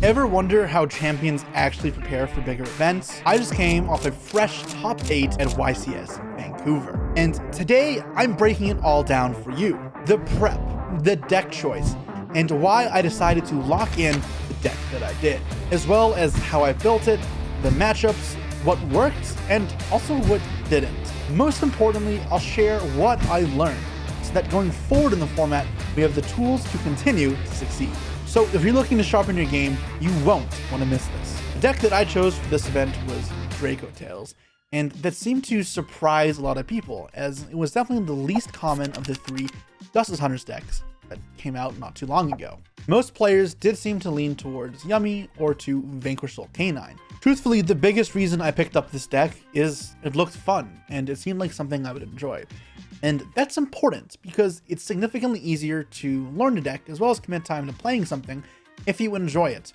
Ever wonder how champions actually prepare for bigger events? I just came off a fresh top 8 at YCS Vancouver. And today I'm breaking it all down for you. The prep, the deck choice, and why I decided to lock in the deck that I did, as well as how I built it, the matchups, what worked, and also what didn't. Most importantly, I'll share what I learned, so that going forward in the format, we have the tools to continue to succeed. So if you're looking to sharpen your game, you won't want to miss this. The deck that I chose for this event was Draco-Tails, and that seemed to surprise a lot of people, as it was definitely the least common of the 3 Justice Hunters decks that came out not too long ago. Most players did seem to lean towards Yummy or to Vanquish Soul Canine. Truthfully, the biggest reason I picked up this deck is it looked fun, and it seemed like something I would enjoy. And that's important because it's significantly easier to learn the deck as well as commit time to playing something if you enjoy it.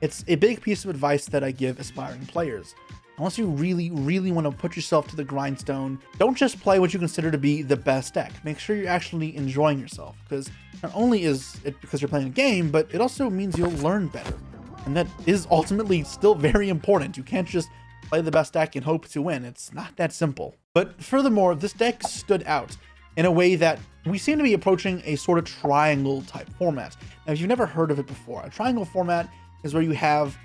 It's a big piece of advice that I give aspiring players. Unless you really want to put yourself to the grindstone, don't just play what you consider to be the best deck. Make sure you're actually enjoying yourself, because not only is it because you're playing a game, but it also means you'll learn better. And that is ultimately still very important. You can't just play the best deck and hope to win. It's not that simple. But furthermore, this deck stood out in a way that we seem to be approaching a sort of triangle type format. Now, if you've never heard of it before, a triangle format is where you have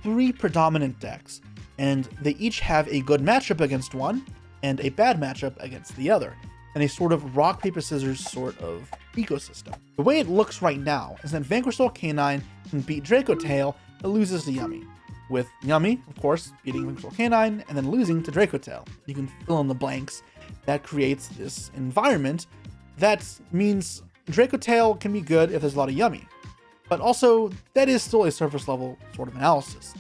3 predominant decks, and they each have a good matchup against one and a bad matchup against the other, and a sort of rock, paper, scissors sort of ecosystem. The way it looks right now is that Vanquish Soul Canine can beat Dracotail, but loses to Yummy, with Yummy, of course, beating Vanquish Soul Canine and then losing to Dracotail. You can fill in the blanks. That creates this environment that means Dracotail can be good if there's a lot of Yummy, but also that is still a surface level sort of analysis,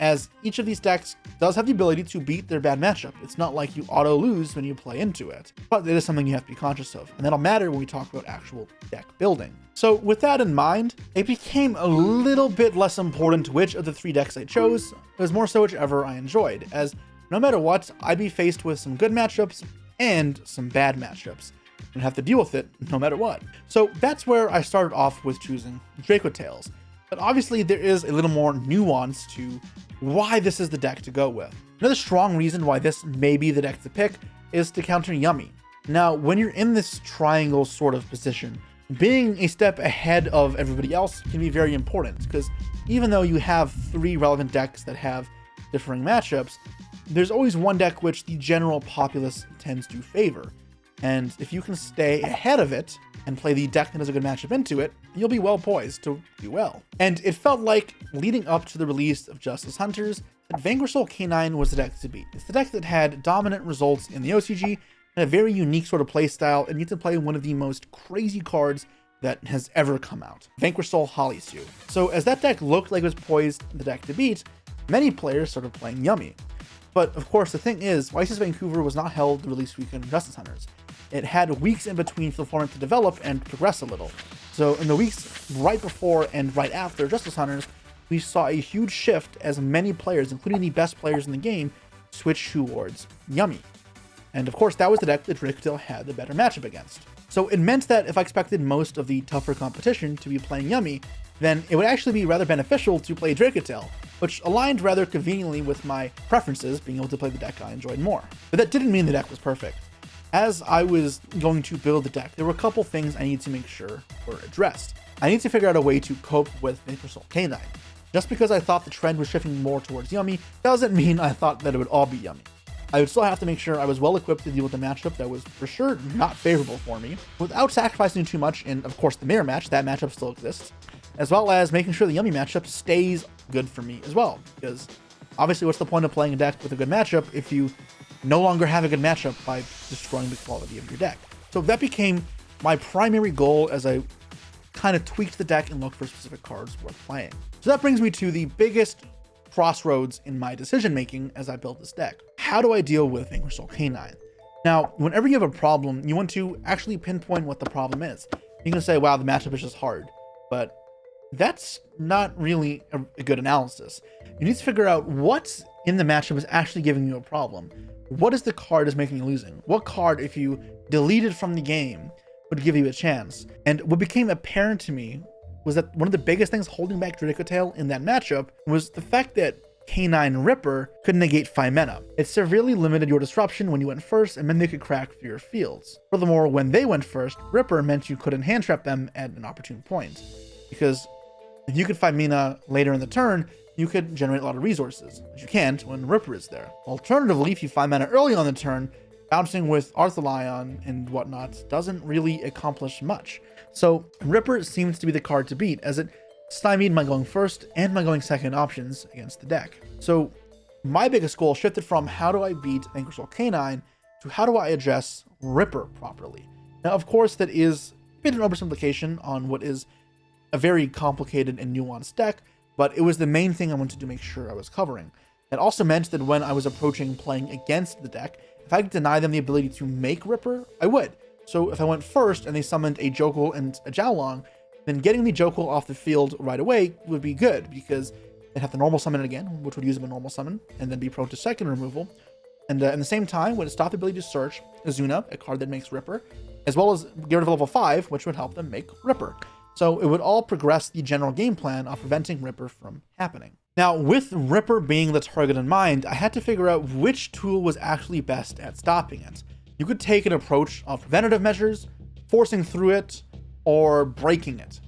as each of these decks does have the ability to beat their bad matchup. It's not like you auto lose when you play into it, but it is something you have to be conscious of, and that'll matter when we talk about actual deck building. So with that in mind, it became a little bit less important which of the 3 decks I chose. It was more so whichever I enjoyed, as no matter what, I'd be faced with some good matchups and some bad matchups, and have to deal with it no matter what. So that's where I started off with choosing Draco-Tails. But obviously there is a little more nuance to why this is the deck to go with. Another strong reason why this may be the deck to pick is to counter Yummy. Now, when you're in this triangle sort of position, being a step ahead of everybody else can be very important, because even though you have 3 relevant decks that have differing matchups, there's always one deck which the general populace tends to favor. And if you can stay ahead of it and play the deck that has a good matchup into it, you'll be well poised to do well. And it felt like, leading up to the release of Justice Hunters, that Vanquish Soul Canine was the deck to beat. It's the deck that had dominant results in the OCG, and a very unique sort of playstyle, and you get to play one of the most crazy cards that has ever come out, Vanquish Soul Hollysuit. So as that deck looked like it was poised the deck to beat, many players started playing Yummy. But of course, the thing is, YCS Vancouver was not held the release weekend of Justice Hunters. It had weeks in between for the format to develop and progress a little. So in the weeks right before and right after Justice Hunters, we saw a huge shift as many players, including the best players in the game, switched towards Yummy. And of course, that was the deck that Dracotail had the better matchup against. So it meant that if I expected most of the tougher competition to be playing Yummy, then it would actually be rather beneficial to play Dracotail, which aligned rather conveniently with my preferences, being able to play the deck I enjoyed more. But that didn't mean the deck was perfect. As I was going to build the deck, there were a couple things I needed to make sure were addressed. I need to figure out a way to cope with Vanquish Soul Canine. Just because I thought the trend was shifting more towards Yummy doesn't mean I thought that it would all be Yummy. I would still have to make sure I was well equipped to deal with a matchup that was for sure not favorable for me, without sacrificing too much in, of course, the mirror match. That matchup still exists, as well as making sure the Yummy matchup stays good for me as well, because obviously what's the point of playing a deck with a good matchup if you no longer have a good matchup by destroying the quality of your deck? So that became my primary goal as I kind of tweaked the deck and looked for specific cards worth playing. So that brings me to the biggest crossroads in my decision making as I built this deck. How do I deal with Vanquish Soul Canine? Now, whenever you have a problem, you want to actually pinpoint what the problem is. You can say, wow, the matchup is just hard, but that's not really a good analysis. You need to figure out what in the matchup is actually giving you a problem. What is the card is making you losing? What card, if you deleted from the game, would give you a chance? And what became apparent to me was that one of the biggest things holding back Dracotail in that matchup was the fact that K9 Ripper could negate 5 mana. It severely limited your disruption when you went first, and meant they could crack through your fields. Furthermore, when they went first, Ripper meant you couldn't hand trap them at an opportune point, because if you could 5 mana later in the turn, you could generate a lot of resources, which you can't when Ripper is there. Alternatively, if you 5 mana early on the turn, bouncing with Centur-Ion and whatnot doesn't really accomplish much. So Ripper seems to be the card to beat, as it stymied my going first and my going second options against the deck. So my biggest goal shifted from how do I beat Vanquish Soul K9 to how do I address Ripper properly. Now, of course, that is a bit of an oversimplification on what is a very complicated and nuanced deck, but it was the main thing I wanted to make sure I was covering. It also meant that when I was approaching playing against the deck, if I could deny them the ability to make Ripper, I would. So if I went first and they summoned a Jokel and a Jiaolong, then getting the Jokel off the field right away would be good, because they'd have to normal summon it again, which would use them a normal summon, and then be prone to second removal. And at the same time, would stop the ability to search Azuna, a card that makes Ripper, as well as get rid of level 5, which would help them make Ripper. So it would all progress the general game plan of preventing Ripper from happening. Now, with Ripper being the target in mind, I had to figure out which tool was actually best at stopping it. You could take an approach of preventative measures, forcing through it, or breaking it.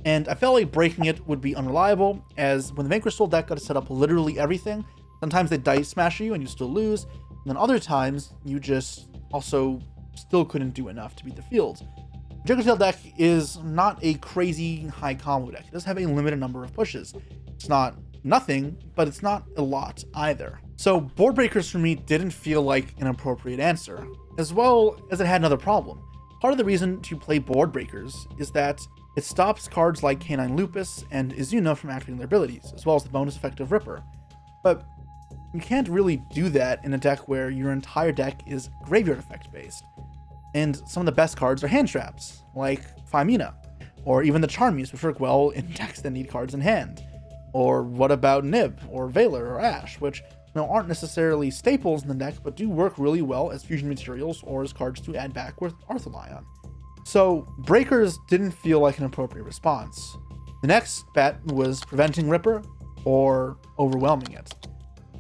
And I felt like breaking it would be unreliable, as when the Vanquish Soul deck got to set up literally everything, sometimes they dice smash you and you still lose, and then other times you just also still couldn't do enough to beat the field. Dracotail deck is not a crazy high combo deck. It does have a limited number of pushes. It's not nothing, but it's not a lot either. So board breakers for me didn't feel like an appropriate answer, as well as it had another problem. Part of the reason to play board breakers is that it stops cards like K9 Lupus and Azuna from activating their abilities, as well as the bonus effect of Ripper. But you can't really do that in a deck where your entire deck is graveyard effect based. And some of the best cards are hand traps, like Famina, or even the Charmies, which work well in decks that need cards in hand. Or what about Nib, or Valor, or Ash, which aren't necessarily staples in the deck, but do work really well as fusion materials or as cards to add back with Centur-Ion. So breakers didn't feel like an appropriate response. The next bet was preventing Ripper or overwhelming it.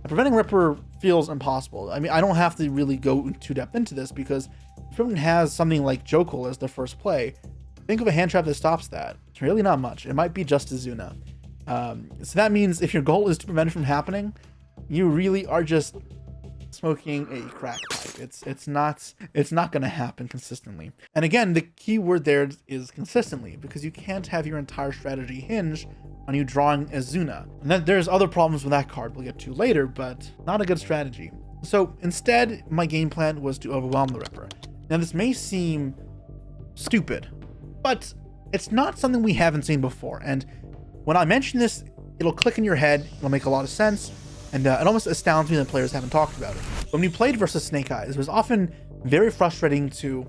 Preventing Ripper feels impossible. I mean, I don't have to really go too depth into this, because if everyone has something like Jokel as their first play, think of a hand trap that stops that. It's really not much. It might be just Azuna. So that means if your goal is to prevent it from happening, you really are just smoking a crack pipe. It's not going to happen consistently. And again, the key word there is consistently, because you can't have your entire strategy hinge on you drawing Azuna. And then there's other problems with that card we'll get to later, but not a good strategy. So instead, my game plan was to overwhelm the Ripper. Now this may seem stupid, but it's not something we haven't seen before. And when I mention this, it'll click in your head, it'll make a lot of sense, and it almost astounds me that players haven't talked about it. When we played versus Snake Eyes, it was often very frustrating to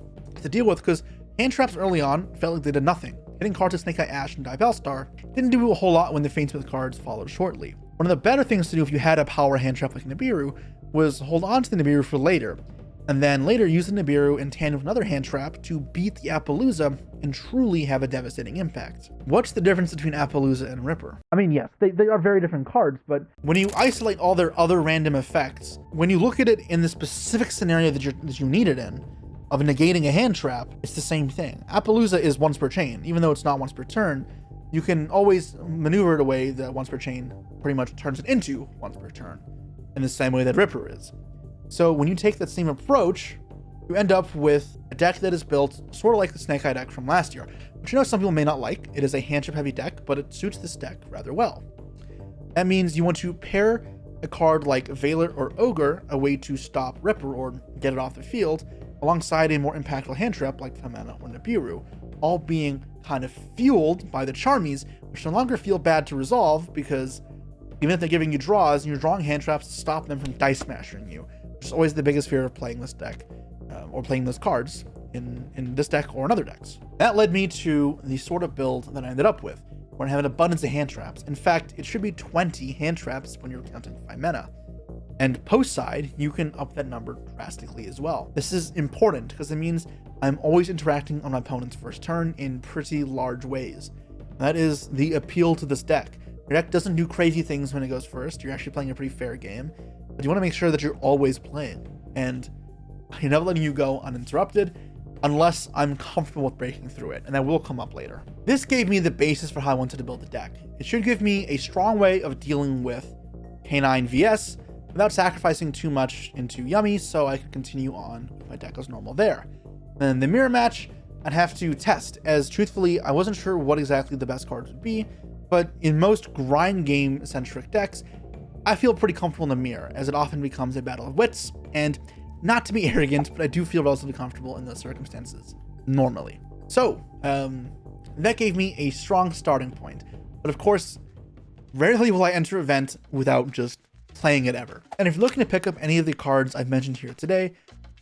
deal with, because hand traps early on felt like they did nothing. Hitting cards like Snake Eye Ash and Dive Bellstar didn't do a whole lot when the Fainsmith cards followed shortly. One of the better things to do if you had a power hand trap like Nibiru was hold on to the Nibiru for later, and then later use the Nibiru in tandem with another hand trap to beat the Appaloosa and truly have a devastating impact. What's the difference between Appaloosa and Ripper? I mean, yes, they are very different cards, but when you isolate all their other random effects, when you look at it in the specific scenario that you need it in, of negating a hand trap, it's the same thing. Appaloosa is once per chain. Even though it's not once per turn, you can always maneuver it away that once per chain pretty much turns it into once per turn, in the same way that Ripper is. So when you take that same approach, you end up with a deck that is built sort of like the Snake Eye deck from last year, which some people may not like. It is a hand trap heavy deck, but it suits this deck rather well. That means you want to pair a card like Valor or Ogre, a way to stop Ripper or get it off the field, alongside a more impactful hand trap like Famina or Nibiru, all being kind of fueled by the Charmies, which no longer feel bad to resolve, because even if they're giving you draws, you're drawing hand traps to stop them from dice smashing you, which is always the biggest fear of playing this deck, or playing those cards in this deck or in other decks. That led me to the sort of build that I ended up with, where I have an abundance of hand traps. In fact, it should be 20 hand traps when you're counting 5 mana. And post side, you can up that number drastically as well. This is important because it means I'm always interacting on my opponent's first turn in pretty large ways. That is the appeal to this deck. Your deck doesn't do crazy things when it goes first. You're actually playing a pretty fair game, but you want to make sure that you're always playing. And you're never letting you go uninterrupted unless I'm comfortable with breaking through it, and that will come up later. This gave me the basis for how I wanted to build the deck. It should give me a strong way of dealing with K9 VS without sacrificing too much into Yummy, so I could continue on with my deck as normal there. Then the mirror match, I'd have to test, as truthfully, I wasn't sure what exactly the best cards would be, but in most grind game centric decks, I feel pretty comfortable in the mirror, as it often becomes a battle of wits, and not to be arrogant, but I do feel relatively comfortable in those circumstances, normally. So, that gave me a strong starting point, but of course, rarely will I enter an event without just playing it ever. And if you're looking to pick up any of the cards I've mentioned here today,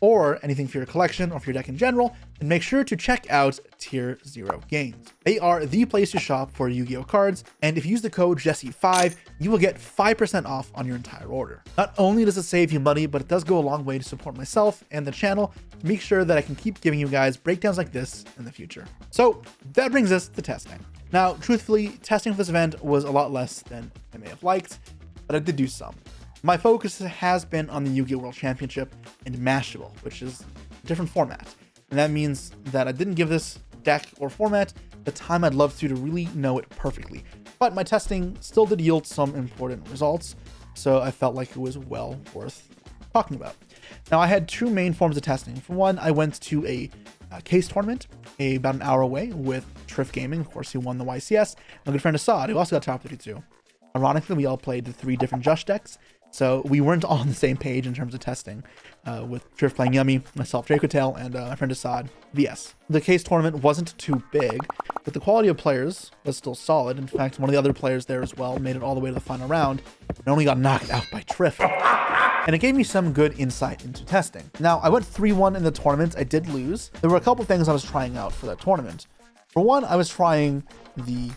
or anything for your collection or for your deck in general, then make sure to check out TierZeroGames. They are the place to shop for Yu-Gi-Oh cards, and if you use the code Jesse5, you will get 5% off on your entire order. Not only does it save you money, but it does go a long way to support myself and the channel to make sure that I can keep giving you guys breakdowns like this in the future. So that brings us to testing. Now, truthfully, testing for this event was a lot less than I may have liked, but I did do some. My focus has been on the Yu-Gi-Oh! World Championship and Mashable, which is a different format. And that means that I didn't give this deck or format the time I'd love to really know it perfectly. But my testing still did yield some important results, so I felt like it was well worth talking about. Now, I had two main forms of testing. For one, I went to a case tournament about an hour away with Triff Gaming, of course, who won the YCS, my good friend Assad, who also got top 32. Ironically, we all played the 3 different Josh decks, so we weren't all on the same page in terms of testing, with Triff playing Yummy, myself Dracotail, and my friend Assad VS. The case tournament wasn't too big, but the quality of players was still solid. In fact, one of the other players there as well made it all the way to the final round and only got knocked out by Triff. And it gave me some good insight into testing. Now, I went 3-1 in the tournament. I did lose. There were a couple things I was trying out for that tournament. For one, I was trying the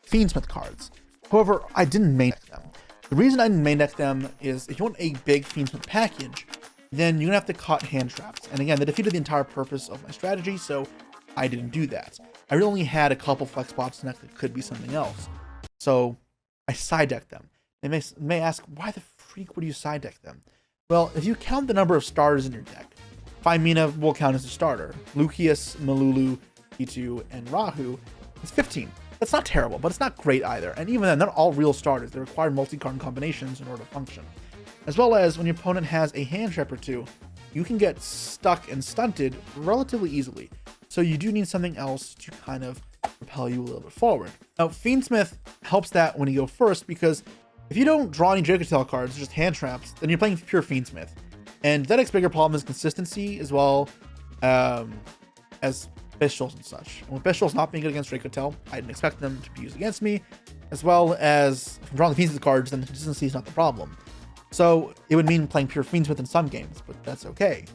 Fiendsmith cards. However, I didn't main deck them. The reason I didn't main deck them is if you want a big Fiendsmith package, then you're gonna have to cut hand traps. And again, that defeated the entire purpose of my strategy, so I didn't do that. I really only had a couple flex spots in that could be something else. So I side decked them. They may ask, why the freak would you side deck them? Well, if you count the number of starters in your deck, Femina will count as a starter. Lucius, Malulu, P2, and Rahu, it's 15. That's not terrible, but it's not great either. And even then, not all real starters. They require multi-card combinations in order to function. As well as when your opponent has a hand trap or two, you can get stuck and stunted relatively easily. So you do need something else to kind of propel you a little bit forward. Now, Fiendsmith helps that when you go first, because if you don't draw any Draco-Tail cards, just hand traps, then you're playing pure Fiendsmith. And that next bigger problem is consistency, as well as pistols and such. And with pistols not being good against Draco-Tail, I didn't expect them to be used against me, as well as if I'm drawing the Fiendsmith cards, then consistency is not the problem. So it would mean playing pure Fiendsmith in some games, but that's okay.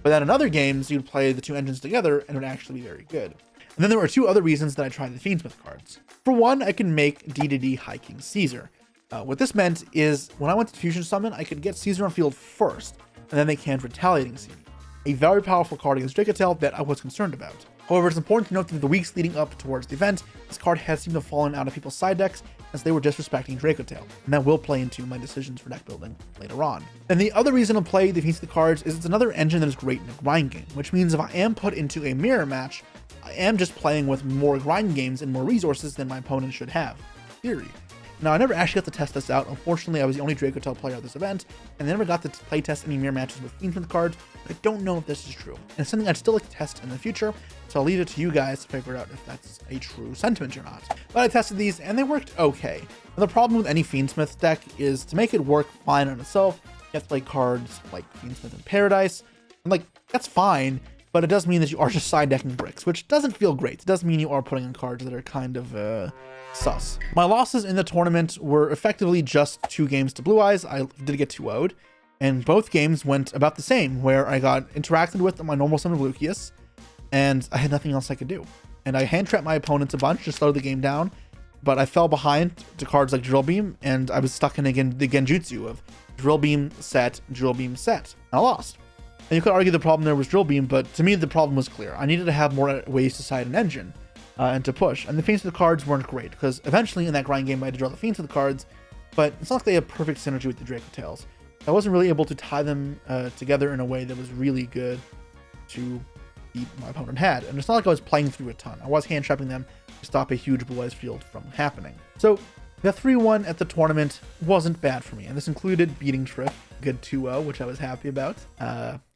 But then in other games, you'd play the two engines together and it would actually be very good. And then there were two other reasons that I tried the Fiendsmith cards. For one, I can make D2D High King Caesar. What this meant is when I went to Fusion Summon, I could get Caesar on field first, and then they can't Retaliating Seed. A very powerful card against Draco-Tail that I was concerned about. However, it's important to note that the weeks leading up towards the event, this card has seemed to have fallen out of people's side decks as they were disrespecting Draco-Tail, and that will play into my decisions for deck building later on. And the other reason to play the Fiendsmith cards is it's another engine that is great in a grind game, which means if I am put into a mirror match, I am just playing with more grind games and more resources than my opponent should have, in theory. Now, I never actually got to test this out. Unfortunately, I was the only Draco-Tail player at this event, and I never got to play test any mirror matches with Fiendsmith cards, but I don't know if this is true. And it's something I'd still like to test in the future, so I'll leave it to you guys to figure out if that's a true sentiment or not. But I tested these, and they worked okay. Now, the problem with any Fiendsmith deck is to make it work fine on itself, you have to play cards like Fiendsmith and Paradise, and like, that's fine, but it does mean that you are just side decking bricks, which doesn't feel great. It does mean you are putting in cards that are kind of, sus. My losses in the tournament were effectively just 2 games to Blue Eyes. I did get 2-0'd, and both games went about the same, where I got interacted with on my normal summon of Lucius, and I had nothing else I could do. And I hand trapped my opponents a bunch to slow the game down, but I fell behind to cards like Drill Beam, and I was stuck in the Genjutsu of Drill Beam, set, and I lost. And you could argue the problem there was Drill Beam, but to me the problem was clear. I needed to have more ways to side an engine. and to push. And the feints of the cards weren't great, because eventually in that grind game I had to draw the feints of the cards, but it's not like they have perfect synergy with the Draco-Tails. I wasn't really able to tie them together in a way that was really good to beat my opponent had. And it's not like I was playing through a ton. I was hand trapping them to stop a huge blue eyes field from happening. So the 3-1 at the tournament wasn't bad for me, and this included beating Triff, good 2-0, which I was happy about.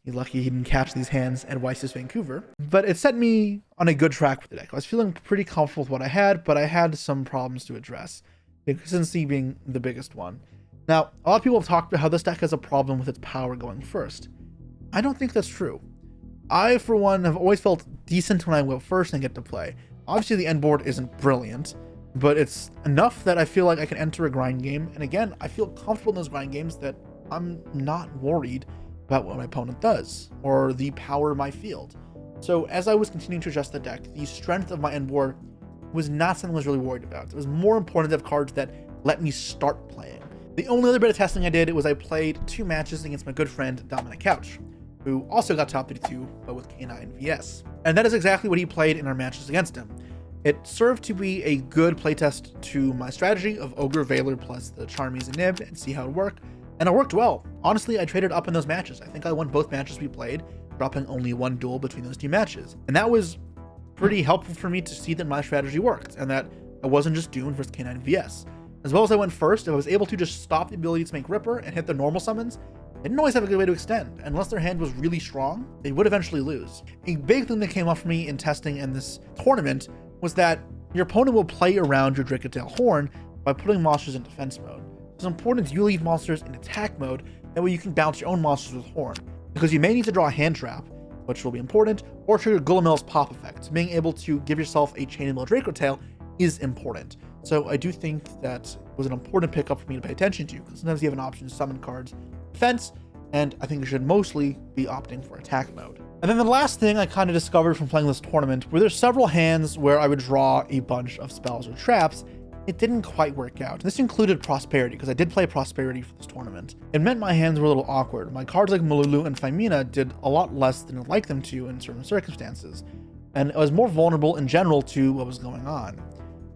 He's lucky he didn't catch these hands at YCS Vancouver. But it set me on a good track with the deck. I was feeling pretty comfortable with what I had, but I had some problems to address, the consistency being the biggest one. Now, a lot of people have talked about how this deck has a problem with its power going first. I don't think that's true. I, for one, have always felt decent when I go first and get to play. Obviously, the end board isn't brilliant, but it's enough that I feel like I can enter a grind game. And again, I feel comfortable in those grind games that I'm not worried about what my opponent does or the power of my field. So as I was continuing to adjust the deck, the strength of my end board was not something I was really worried about. It was more important to have cards that let me start playing. The only other bit of testing I did was I played 2 matches against my good friend Dominic Couch, who also got top 32, but with K9 VS. And that is exactly what he played in our matches against him. It served to be a good playtest to my strategy of Ogre, Valor plus the Charmies and Nib and see how it worked. And it worked well. Honestly, I traded up in those matches. I think I won both matches we played, dropping only 1 duel between those 2 matches. And that was pretty helpful for me to see that my strategy worked and that I wasn't just doomed versus K9 VS. As well as I went first, if I was able to just stop the ability to make Ripper and hit the normal summons, they didn't always have a good way to extend. Unless their hand was really strong, they would eventually lose. A big thing that came up for me in testing in this tournament was that your opponent will play around your Dracotail horn by putting monsters in defense mode. It's important you leave monsters in attack mode, that way you can bounce your own monsters with horn, because you may need to draw a hand trap, which will be important, or trigger Gulimel's pop effect. Being able to give yourself a chainmail Dracotail is important. So I do think that was an important pickup for me to pay attention to, because sometimes you have an option to summon cards defense, and I think you should mostly be opting for attack mode. And then the last thing I kind of discovered from playing this tournament were there's several hands where I would draw a bunch of spells or traps. It didn't quite work out. This included Prosperity, because I did play Prosperity for this tournament. It meant my hands were a little awkward. My cards like Malulu and Femina did a lot less than I'd like them to in certain circumstances, and I was more vulnerable in general to what was going on.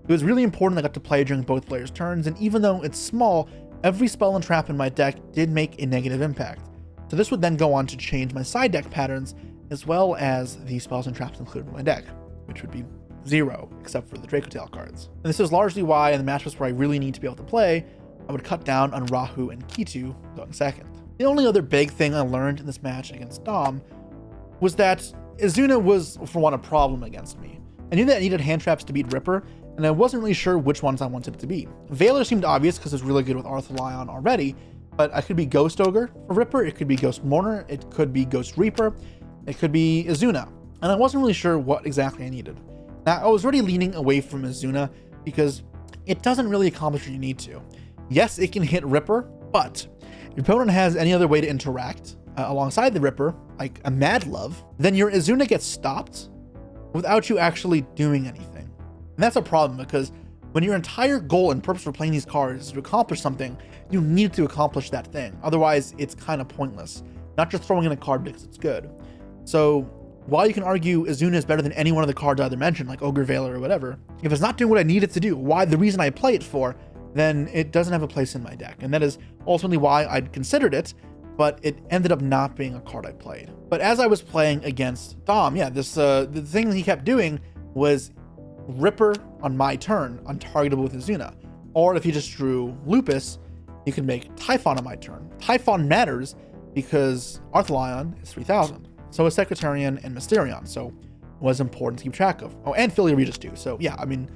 It was really important I got to play during both players' turns, and even though it's small, every spell and trap in my deck did make a negative impact. So this would then go on to change my side deck patterns, as well as the spells and traps included in my deck, which would be 0, except for the Dracotail cards. And this is largely why in the matchups where I really need to be able to play, I would cut down on Rahu and Kitu going second. The only other big thing I learned in this match against Dom was that Izuna was, for one, a problem against me. I knew that I needed hand traps to beat Ripper, and I wasn't really sure which ones I wanted it to be. Valor seemed obvious because it's really good with Arthur-Lion already, but I could be Ghost Ogre for Ripper, it could be Ghost Mourner, it could be Ghost Reaper, it could be Izuna, and I wasn't really sure what exactly I needed. Now, I was already leaning away from Izuna because it doesn't really accomplish what you need to. Yes, it can hit Ripper, but if your opponent has any other way to interact alongside the Ripper, like a Mad Love, then your Izuna gets stopped without you actually doing anything. And that's a problem, because when your entire goal and purpose for playing these cards is to accomplish something, you need to accomplish that thing. Otherwise, it's kind of pointless. Not just throwing in a card because it's good. So while you can argue Izuna is better than any one of the cards I either mentioned, like Ogre, Valor, or whatever, if it's not doing what I need it to do, why the reason I play it for, then it doesn't have a place in my deck. And that is ultimately why I'd considered it, but it ended up not being a card I played. But as I was playing against Dom, yeah, the thing he kept doing was Ripper on my turn, untargetable with Izuna. Or if you just drew Lupus, you can make Typhon on my turn. Typhon matters because Arthur-Lion is 3000. So is Centur-Ion and Mysterion, so it was important to keep track of. Oh, and Philia Regis too. So yeah, I mean,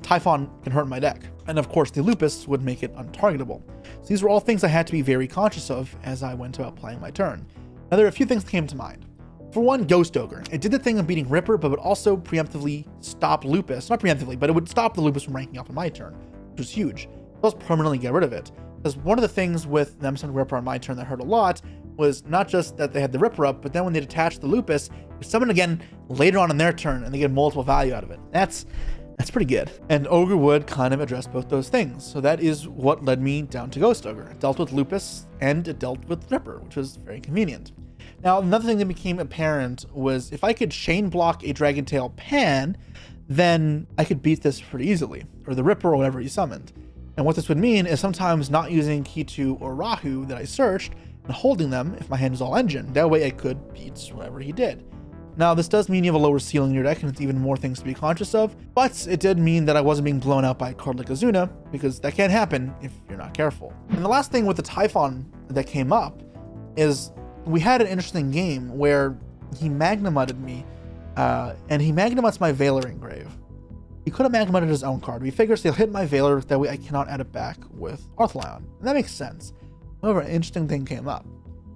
Typhon can hurt my deck. And of course, the Lupus would make it untargetable. So these were all things I had to be very conscious of as I went about playing my turn. Now, there are a few things that came to mind. For one, Ghost Ogre. It did the thing of beating Ripper, but would also preemptively stop Lupus. Not preemptively, but it would stop the Lupus from ranking up on my turn, which was huge. It was permanently get rid of it. Because one of the things with them sending Ripper on my turn that hurt a lot was not just that they had the Ripper up, but then when they detached the Lupus, you summon again later on in their turn, and they get multiple value out of it. That's pretty good. And Ogre would kind of address both those things. So that is what led me down to Ghost Ogre. It dealt with Lupus, and it dealt with Ripper, which was very convenient. Now, another thing that became apparent was if I could chain block a Dragontail Pan, then I could beat this pretty easily, or the Ripper or whatever he summoned. And what this would mean is sometimes not using Kitu or Rahu that I searched and holding them if my hand was all engine. That way I could beat whatever he did. Now, this does mean you have a lower ceiling in your deck and it's even more things to be conscious of, but it did mean that I wasn't being blown out by a card like Azuna, because that can happen if you're not careful. And the last thing with the Typhon that came up is we had an interesting game where he Magnamutted me, and he Magnamutts my Veiler Engrave. He could have Magnamutted his own card. He figures he'll hit my Veiler, that way I cannot add it back with Arthur-Ion. And that makes sense. However, an interesting thing came up.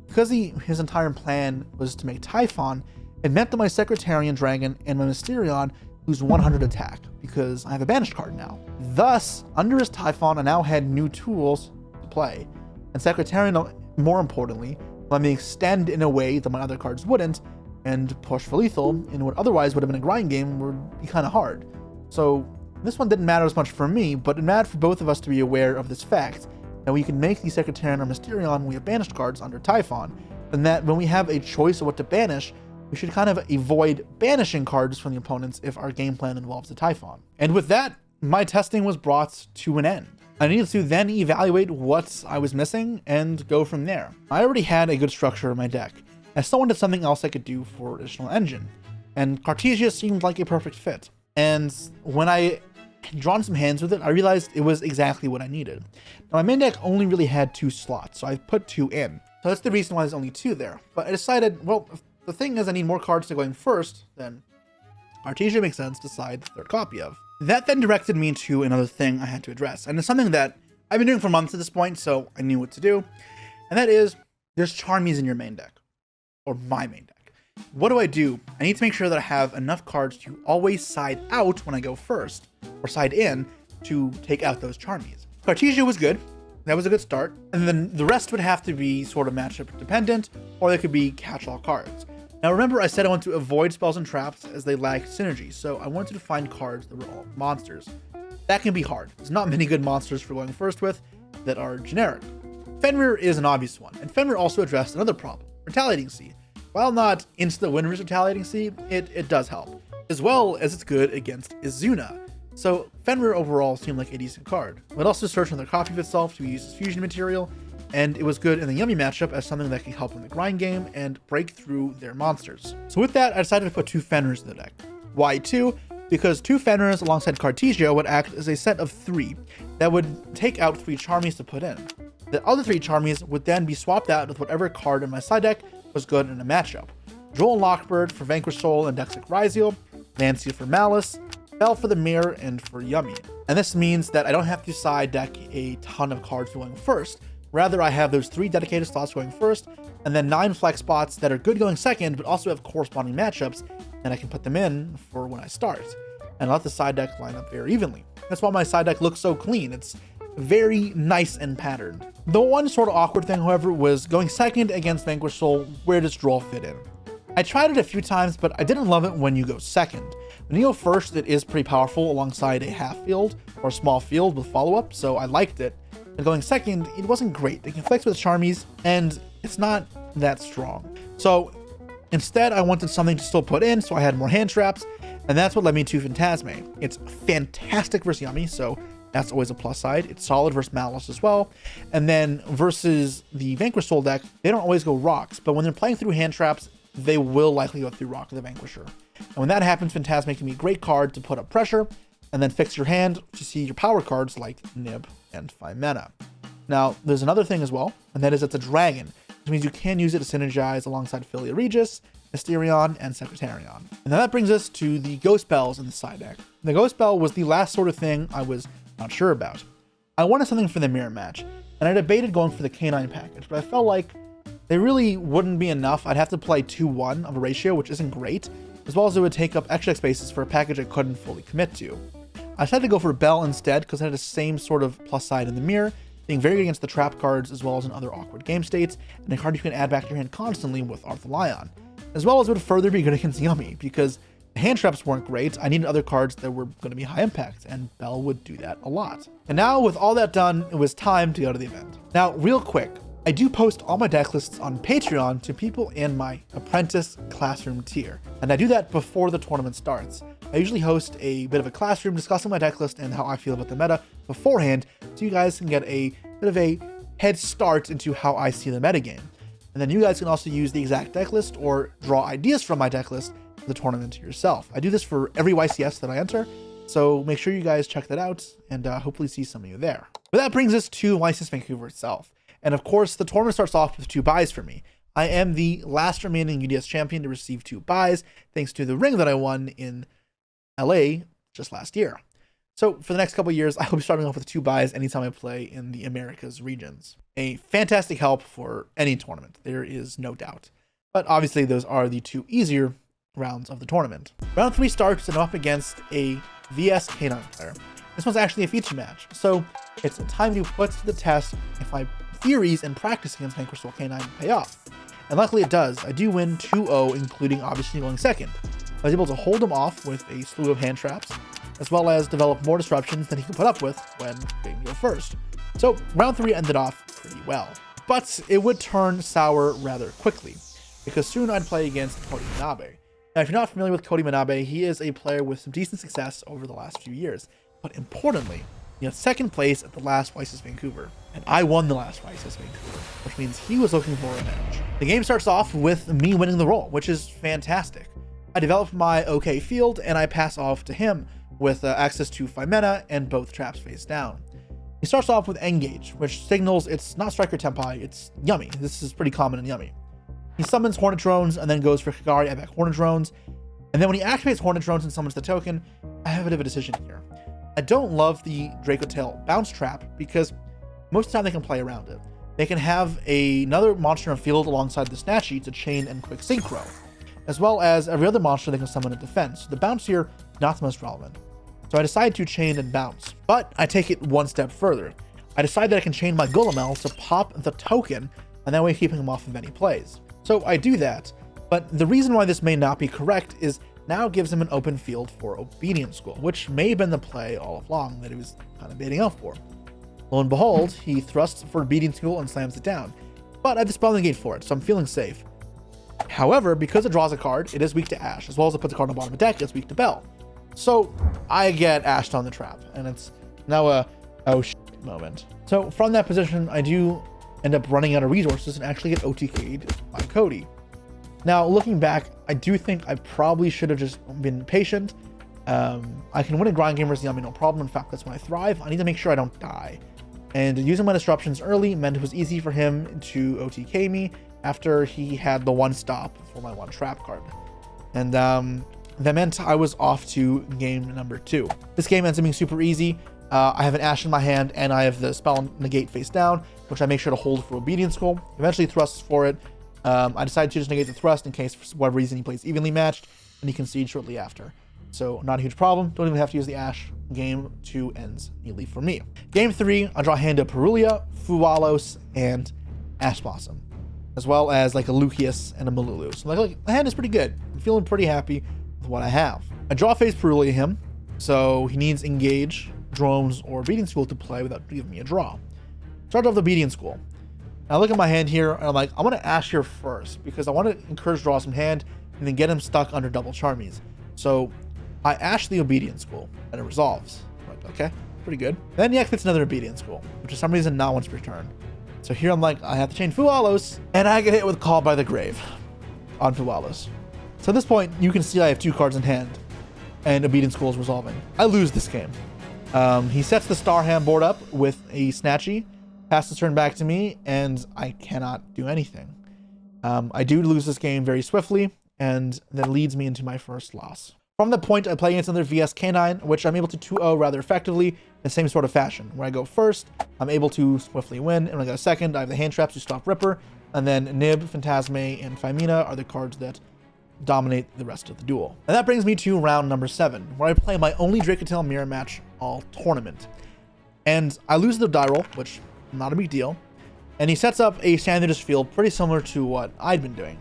Because his entire plan was to make Typhon, it meant that my Secretarian Dragon and my Mysterion lose 100 attack, because I have a banished card now. Thus, under his Typhon, I now had new tools to play. And Secretarian, more importantly, let me extend in a way that my other cards wouldn't, and push for lethal in what otherwise would have been a grind game would be kind of hard. So this one didn't matter as much for me, but it mattered for both of us to be aware of this fact, that we can make the Secretarian or Mysterion when we have banished cards under Typhon, and that when we have a choice of what to banish, we should kind of avoid banishing cards from the opponents if our game plan involves a Typhon. And with that, my testing was brought to an end. I needed to then evaluate what I was missing and go from there. I already had a good structure in my deck. I still wanted something else I could do for additional engine, and Cartesia seemed like a perfect fit. And when I had drawn some hands with it, I realized it was exactly what I needed. Now, my main deck only really had 2 slots, so I put 2 in. So that's the reason why there's only 2 there. But I decided, well, if the thing is I need more cards to going first, then Cartesia makes sense to side the 3rd copy of. That then directed me to another thing I had to address, and it's something that I've been doing for months at this point, so I knew what to do. And that is, there's Charmies in your main deck, or my main deck. What do? I need to make sure that I have enough cards to always side out when I go first, or side in to take out those Charmies. Cartesia was good. That was a good start. And then the rest would have to be sort of matchup dependent, or they could be catch-all cards. Now remember, I said I want to avoid spells and traps as they lack synergy, so I wanted to find cards that were all monsters. That can be hard. There's not many good monsters for going first with that are generic. Fenrir is an obvious one, and Fenrir also addressed another problem, Retaliating Sea. While not instant win versus Retaliating Sea, it does help, as well as it's good against Azuna. So Fenrir overall seemed like a decent card. It also searched another copy of itself to use as fusion material, and it was good in the Yummy matchup as something that can help in the grind game and break through their monsters. So with that, I decided to put 2 Fenrirs in the deck. Why 2? Because 2 Fenrirs alongside Cartesia would act as a set of 3 that would take out 3 Charmies to put in. The other 3 Charmies would then be swapped out with whatever card in my side deck was good in a matchup. Joel and Lockbird for Vanquish Soul and Dexic Ryziel, Nancy for Malice, Bell for the Mirror, and for Yummy. And this means that I don't have to side deck a ton of cards going first. Rather, I have those 3 dedicated slots going first, and then 9 flex spots that are good going second, but also have corresponding matchups, and I can put them in for when I start. And let the side deck line up very evenly. That's why my side deck looks so clean. It's very nice and patterned. The one sort of awkward thing, however, was going second against Vanquish Soul. Where does draw fit in? I tried it a few times, but I didn't love it when you go second. When you go first, it is pretty powerful alongside a half field or a small field with follow-up, so I liked it. But going second, it wasn't great. It conflicts with Charmies, and it's not that strong. So instead, I wanted something to still put in, so I had more hand traps, and that's what led me to Phantasme. It's fantastic versus Yummy, so that's always a plus side. It's solid versus Malice as well. And then versus the Vanquish Soul deck, they don't always go rocks, but when they're playing through hand traps, they will likely go through Rock of the Vanquisher. And when that happens, Phantasme can be a great card to put up pressure, and then fix your hand to see your power cards like Nib and 5 mana. Now, there's another thing as well, and that is it's a dragon, which means you can use it to synergize alongside Philia Regis, Mysterion, and Secretarion. And then that brings us to the Ghost Bells in the side deck. The Ghost Bell was the last sort of thing I was not sure about. I wanted something for the mirror match, and I debated going for the Canine package, but I felt like they really wouldn't be enough. I'd have to play 2-1 of a ratio, which isn't great, as well as it would take up extra spaces for a package I couldn't fully commit to. I decided to go for Bell instead because it had the same sort of plus side in the mirror, being very good against the trap cards as well as in other awkward game states, and a card you can add back to your hand constantly with Arthur-Ion, as well as it would further be good against Yummy because the hand traps weren't great. I needed other cards that were going to be high impact, and Bell would do that a lot. And now with all that done, it was time to go to the event. Now, real quick, I do post all my deck lists on Patreon to people in my apprentice classroom tier, and I do that before the tournament starts. I usually host a bit of a classroom discussing my deck list and how I feel about the meta beforehand, so you guys can get a bit of a head start into how I see the metagame. And then you guys can also use the exact deck list or draw ideas from my deck list for the tournament yourself. I do this for every YCS that I enter, so make sure you guys check that out and hopefully see some of you there. But that brings us to YCS Vancouver itself. And of course, the tournament starts off with 2 buys for me. I am the last remaining UDS champion to receive 2 buys, thanks to the ring that I won in LA just last year. So for the next couple of years, I will be starting off with 2 buys anytime I play in the Americas regions. A fantastic help for any tournament, there is no doubt. But obviously those are the 2 easier rounds of the tournament. Round 3 starts and I'm up against a VS K9 player. This one's actually a feature match, so it's a time to put to the test if my theories and practice against Vanquish Soul K9 pay off. And luckily it does. I do win 2-0, including obviously going second. I was able to hold him off with a slew of hand traps, as well as develop more disruptions than he can put up with when getting to go first. So round 3 ended off pretty well. But it would turn sour rather quickly, because soon I'd play against Kotton Manabe. Now, if you're not familiar with Kotton Manabe, he is a player with some decent success over the last few years. But importantly, he had second place at the last YCS Vancouver, and I won the last YCS Vancouver, which means he was looking for revenge. The game starts off with me winning the roll, which is fantastic. I develop my OK field, and I pass off to him with access to 5 mana and both traps face down. He starts off with Engage, which signals it's not Striker Tempai, it's Yummy. This is pretty common in Yummy. He summons Hornet Drones and then goes for Kagari Epic Hornet Drones. And then when he activates Hornet Drones and summons the token, I have a bit of a decision here. I don't love the Draco-Tail bounce trap because most of the time they can play around it. They can have another monster in field alongside the Snatchy to chain and quick synchro, as well as every other monster they can summon in defense. So the bounce here, not the most relevant. So I decide to chain and bounce, but I take it one step further. I decide that I can chain my Gulamel to pop the token, and that way keeping him off of any plays. So I do that, but the reason why this may not be correct is now gives him an open field for Obedience School, which may have been the play all along that he was kind of baiting out for. Lo and behold, he thrusts for Obedience School and slams it down, but I have the spell negate for it, so I'm feeling safe. However, because it draws a card, it is weak to Ash, as well as it puts a card on the bottom of the deck, it's weak to Bell. So I get ashed on the trap, and it's now a oh shit moment. So from that position, I do end up running out of resources and actually get OTK'd by Cody. Now, looking back, I do think I probably should have just been patient. I can win a grind game versus Yummy, no problem. In fact, that's when I thrive. I need to make sure I don't die. And using my disruptions early meant it was easy for him to OTK me after he had the 1 stop for my 1 trap card. And that meant I was off to game number 2. This game ends up being super easy. I have an Ash in my hand, and I have the spell negate face down, which I make sure to hold for Obedience School. Eventually thrusts for it. I decided to just negate the thrust in case for whatever reason he plays evenly matched, and he concedes shortly after. So not a huge problem. Don't even have to use the Ash. Game 2 ends neatly for me. Game 3, I draw a hand of Perulia, Fualos, and Ash Blossom, as well as like a Lucius and a Malulu. So like the hand is pretty good. I'm feeling pretty happy with what I have. I draw face Perulia him, so he needs Engage, Drones, or Obedience School to play without giving me a draw. Start off the Obedience School. Now I look at my hand here, and I'm like, I want to Ash here first, because I want to encourage draws from hand, and then get him stuck under double Charmies. So I Ash the Obedience School, and it resolves. I'm like, okay, pretty good. Then he activates another Obedience School, which for some reason not once per turn. So here I'm like, I have to chain Fualos, and I get hit with Call by the Grave on Fualos. So at this point, you can see I have 2 cards in hand, and Obedience School is resolving. I lose this game. He sets the Star Hand board up with a Snatchy, passes turn back to me, and I cannot do anything. I do lose this game very swiftly, and that leads me into my first loss. From that point, I play against another VS K9, which I'm able to 2-0 rather effectively in the same sort of fashion. Where I go first, I'm able to swiftly win, and when I go second, I have the hand traps to stop Ripper, and then Nib, Phantasme, and Phymena are the cards that dominate the rest of the duel. And that brings me to round number 7, where I play my only Dracotail mirror match all tournament. And I lose the die roll, which not a big deal, and he sets up a standardist field pretty similar to what I'd been doing.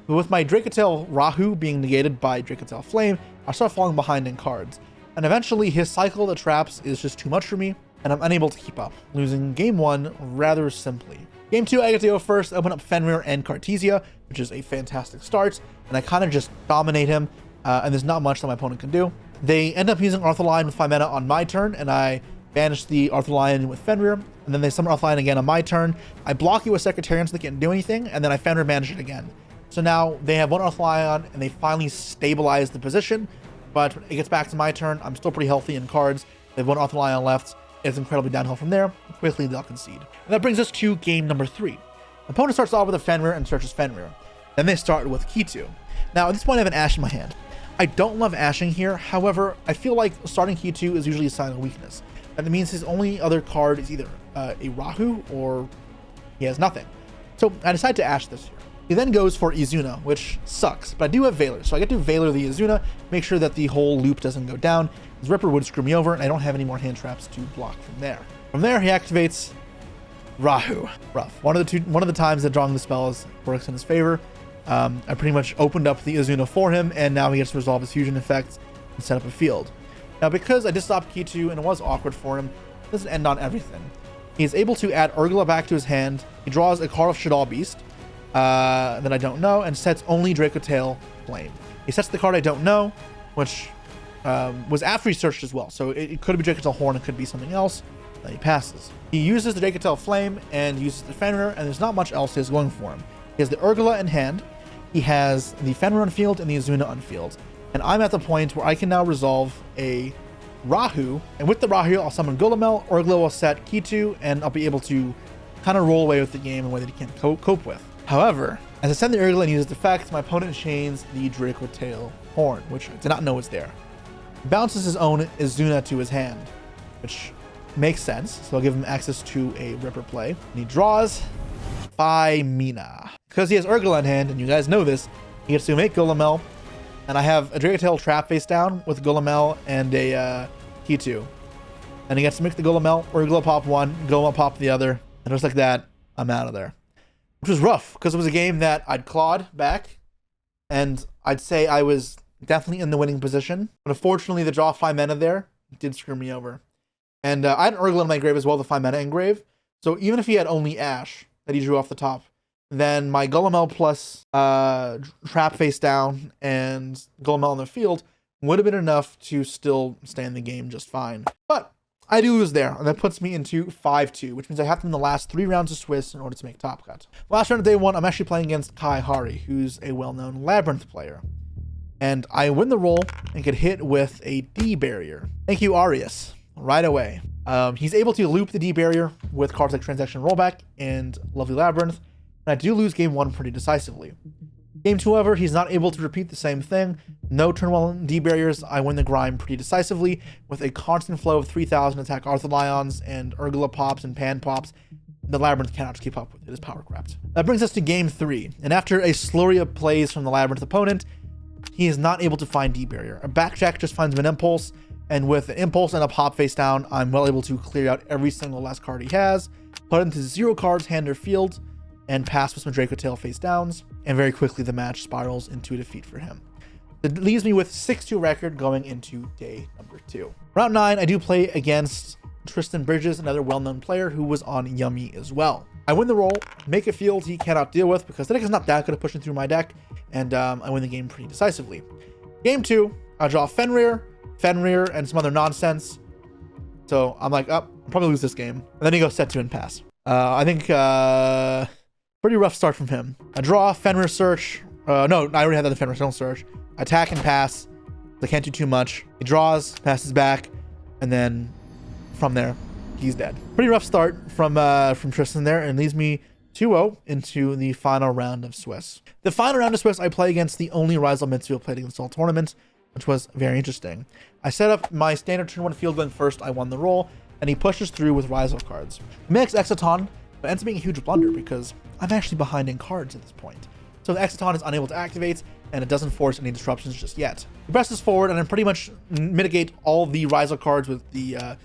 But with my Dracotail Rahu being negated by Dracotail Flame, I start falling behind in cards. And eventually his cycle of traps is just too much for me, and I'm unable to keep up, losing game 1 rather simply. Game 2, I get to go first, open up Fenrir and Cartesia, which is a fantastic start, and I kind of just dominate him, and there's not much that my opponent can do. They end up using Arthur Lion with 5 mana on my turn, and I banish the Arthur Lion with Fenrir, and then they summon Arthur Lion again on my turn. I block it with Secretarian so they can't do anything, and then I Fenrir banish it again. So now they have 1 Arthur Lion, and they finally stabilize the position, but when it gets back to my turn, I'm still pretty healthy in cards. They have 1 Arthur Lion left. It's incredibly downhill from there. Quickly, they'll concede. And that brings us to game number 3. The opponent starts off with a Fenrir and searches Fenrir. Then they start with Kitu. Now, at this point, I have an Ash in my hand. I don't love ashing here. However, I feel like starting Kitu is usually a sign of weakness. That means his only other card is either a Rahu or he has nothing. So I decide to ash this here. He then goes for Izuna, which sucks, but I do have Valor. So I get to Valor the Izuna, make sure that the whole loop doesn't go down. His Ripper would screw me over, and I don't have any more hand traps to block from there. From there, he activates Rahu. Rough. One of the times that drawing the spells works in his favor. I pretty much opened up the Izuna for him, and now he gets to resolve his fusion effects and set up a field. Now, because I just stopped Kitu and it was awkward for him, it doesn't end on everything. He is able to add Urgula back to his hand. He draws a card of Shadal Beast that I don't know, and sets only Dracotail Flame. He sets the card I don't know, which was after he searched as well. So it could be Dracotail Horn, it could be something else. He passes. He uses the Dracotail Flame and uses the Fenrir, and there's not much else he has going for him. He has the Urgula in hand. He has the Fenrir on field and the Izuna on field. And I'm at the point where I can now resolve a Rahu. And with the Rahu, I'll summon Golemel, Urgula will set Kitu, and I'll be able to kind of roll away with the game in a way that he can't cope with. However, as I send the Urgula and use its effect, my opponent chains the Draco-Tail Horn, which I did not know was there. He bounces his own Izuna to his hand, which makes sense. So I'll give him access to a Ripper play. And he draws 5 Mina. Because he has Urgula in hand, and you guys know this, he gets to make Golemel, and I have a Dracotail trap face down with Golemel and a Kitu. And he gets to make the Golemel, Urgula pop 1, Golemel pop the other, and just like that, I'm out of there. Which was rough, because it was a game that I'd clawed back, and I'd say I was definitely in the winning position. But unfortunately, the draw 5 mana there did screw me over. And I had an Urgula in my grave as well, the 5 mana engrave. So even if he had only Ash that he drew off the top, then my Golemel plus trap face down and Golemel on the field would have been enough to still stay in the game just fine. But I do lose there, and that puts me into 5-2, which means I have to win the last 3 rounds of Swiss in order to make top cut. Last round of day 1, I'm actually playing against Kai Hari, who's a well-known Labyrinth player. And I win the roll and get hit with a D barrier. Thank you, Arius. Right away. He's able to loop the D barrier with cards like Transaction Rollback and Lovely Labyrinth, and I do lose game 1 pretty decisively. Game 2, however, he's not able to repeat the same thing. No turn 1 D barriers. I win the grind pretty decisively with a constant flow of 3,000 attack Arthur Lions and Urgula pops and Pan pops. The Labyrinth cannot keep up with it. It is power crept. That brings us to game 3, and after a slurry of plays from the Labyrinth opponent, he is not able to find D barrier. A backjack just finds him an impulse, and with an impulse and a pop face down, I'm well able to clear out every single last card he has, put into 0 cards, hand or field, and pass with some Dracotail face downs, and very quickly the match spirals into a defeat for him. It leaves me with 6-2 record going into day number 2. Round 9, I do play against Tristan Bridges, another well-known player who was on Yummy as well. I win the roll, make a field he cannot deal with because the deck is not that good at pushing through my deck, and I win the game pretty decisively. Game 2, I draw Fenrir, and some other nonsense. So I'm like, oh, I'll probably lose this game. And then he goes set 2 and pass. I think pretty rough start from him. I draw, Fenrir search. No, I already had that Fenrir, so don't search. Attack and pass. I can't do too much. He draws, passes back, and then from there, he's dead. Pretty rough start from Tristan there, and leaves me 2-0 into the final round of Swiss. The final round of Swiss, I play against the only Rizal Mitsu I've played against all tournament, which was very interesting. I set up my standard turn 1 field going first. I won the roll, and he pushes through with Rizal cards. He makes Exciton, but ends up being a huge blunder because I'm actually behind in cards at this point. So the Exciton is unable to activate, and it doesn't force any disruptions just yet. He presses forward, and I pretty much mitigate all the Rizal cards with the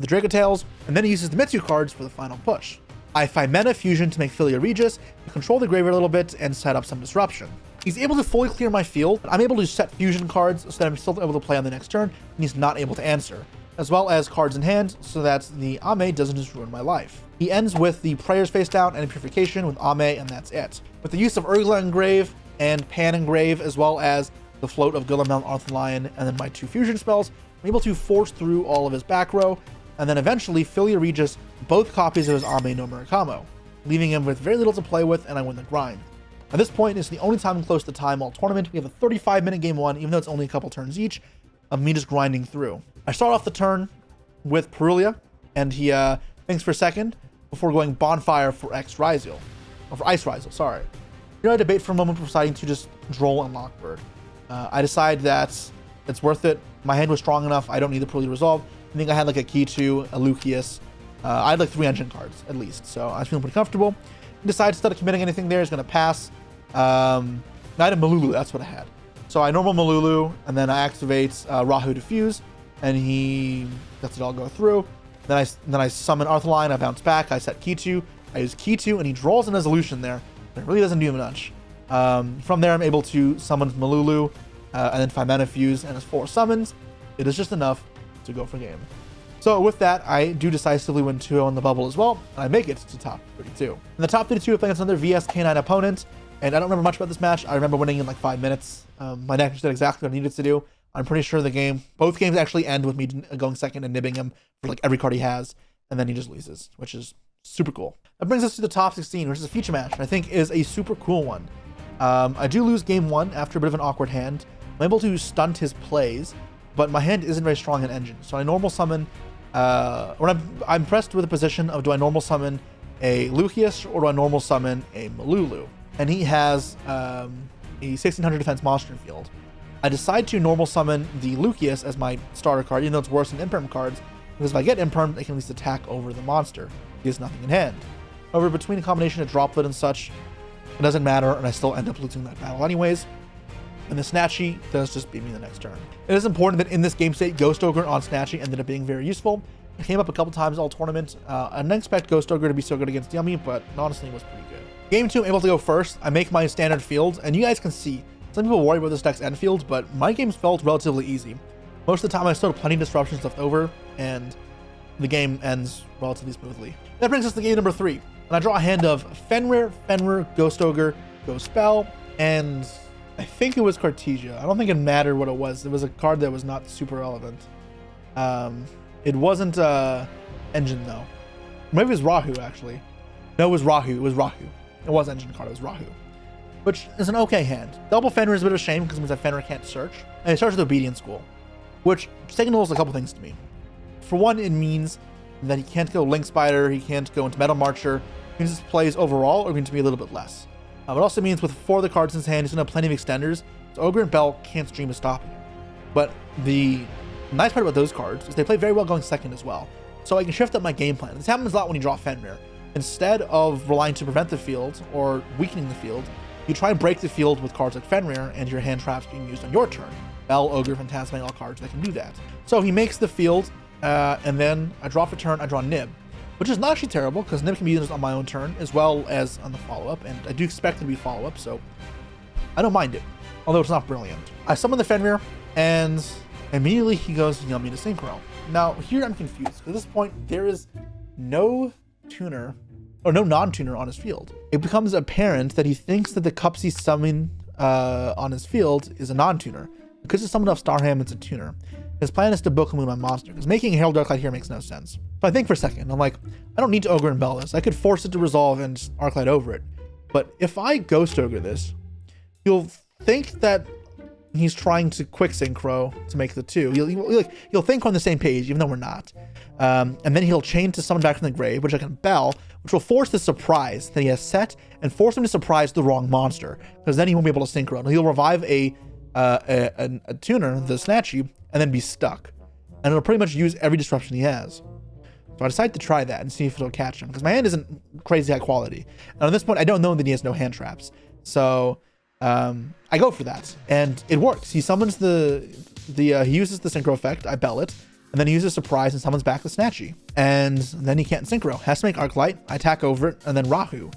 Draco-Tails, and then he uses the Mitsu cards for the final push. I 5 mana fusion to make Philia Regis, to control the graveyard a little bit, and set up some disruption. He's able to fully clear my field, but I'm able to set fusion cards so that I'm still able to play on the next turn, and he's not able to answer, as well as cards in hand so that the Ame doesn't just ruin my life. He ends with the Prayers face down and a Purification with Ame, and that's it. With the use of Urgula Engrave and Pan Engrave, as well as the float of Guillermo and Arthur-Lion, and then my 2 fusion spells, I'm able to force through all of his back row, and then eventually Filia Regis both copies of his Ame no Murakamo, leaving him with very little to play with, and I win the grind. At this point, it's the only time I'm close to time all tournament. We have a 35-minute game 1, even though it's only a couple turns each, of me just grinding through. I start off the turn with Perulia, and he thinks for a second before going Bonfire for Ice Rizal, sorry. Here I debate for a moment, deciding to just Droll and Lockbird. I decide that it's worth it. My hand was strong enough. I don't need the Perulia to resolve. I think I had like a Key2, a Lucius. I had like 3 engine cards at least, so I was feeling pretty comfortable. I decided instead of committing anything there, is going to pass. I had a Malulu, that's what I had. So I normal Malulu, and then I activate Rahu Diffuse, and he lets it all go through. Then I summon Arthur-Lion, I bounce back, I set Key2, I use Key2, and he draws an Resolution there. But it really doesn't do much. From there, I'm able to summon Malulu, and then 5 mana fuse, and it's 4 summons. It is just enough to go for game. So with that, I do decisively win 2-0 on the bubble as well, and I make it to top 32. In the top 32, I play against another VS K9 opponent, and I don't remember much about this match. I remember winning in like 5 minutes. My deck did exactly what I needed to do. I'm pretty sure both games actually end with me going second and nibbing him for like every card he has, and then he just loses, which is super cool. That brings us to the top 16, which is a feature match, and I think is a super cool one. I do lose game 1 after a bit of an awkward hand. I'm able to stunt his plays, but my hand isn't very strong in engine. So I normal summon, when I'm pressed with a position of do I normal summon a Lucius or do I normal summon a Malulu? And he has a 1600 defense monster field. I decide to normal summon the Lucius as my starter card, even though it's worse than Imperm cards, because if I get Imperm, I can at least attack over the monster. He has nothing in hand. However, between a combination of Droplet and such, it doesn't matter, and I still end up losing that battle anyways. And the Snatchy does just beat me the next turn. It is important that in this game state, Ghost Ogre on Snatchy ended up being very useful. It came up a couple times all tournament. I didn't expect Ghost Ogre to be so good against Yummy, but honestly it was pretty good. Game 2, I'm able to go first. I make my standard field, and you guys can see, some people worry about this deck's end field, but my games felt relatively easy. Most of the time I still have plenty of disruptions left over, and the game ends relatively smoothly. That brings us to game number 3, and I draw a hand of Fenrir, Ghost Ogre, Ghost Spell, and I think it was Cartesia. I don't think it mattered what it was. It was a card that was not super relevant. It wasn't Engine though. Maybe it was Rahu actually. No, it was Rahu. It was Rahu. It was Engine card. It was Rahu, which is an okay hand. Double Fenrir is a bit of a shame because it means that Fenrir can't search, and it starts with Obedience School, which signals a couple things to me. For one, it means that he can't go Link Spider. He can't go into Metal Marcher. It means his plays overall are going to be a little bit less. It also means with 4 of the cards in his hand, he's going to have plenty of extenders, so Ogre and Bell can't dream of stopping him. But the nice part about those cards is they play very well going second as well, so I can shift up my game plan. This happens a lot when you draw Fenrir. Instead of relying to prevent the field or weakening the field, you try and break the field with cards like Fenrir and your hand traps being used on your turn. Bell, Ogre, Phantasmite, all cards that can do that. So he makes the field, and then I draw for turn, I draw Nib, which is not actually terrible because Nib can be used on my own turn as well as on the follow-up, and I do expect it to be follow-up, so I don't mind it, although it's not brilliant. I summon the Fenrir, and immediately he goes Yummy to Synchro. Now, here I'm confused. At this point, there is no tuner, or no non-tuner on his field. It becomes apparent that he thinks that the Cupsy summon on his field is a non-tuner. Because it's summoned off Starham, it's a tuner. His plan is to book and move my monster, because making a Herald Arclight here makes no sense. So I think for a second, I'm like, I don't need to Ogre and Bell this. I could force it to resolve and just Arclight over it. But if I Ghost Ogre this, you'll think that he's trying to quick synchro to make the 2. You'll think we're on the same page, even though we're not. And then he'll chain to summon back from the grave, which I can Bell, which will force the surprise that he has set and force him to surprise the wrong monster, because then he won't be able to synchro. And he'll revive a tuner, the Snatchy, and then be stuck. And it'll pretty much use every disruption he has. So I decided to try that and see if it'll catch him, because my hand isn't crazy high quality. And on this point, I don't know that he has no hand traps. So I go for that, and it works. He summons he uses the synchro effect, I Bell it, and then he uses surprise and summons back the Snatchy. And then he can't synchro. Has to make Arclight, I attack over it, and then Rahu.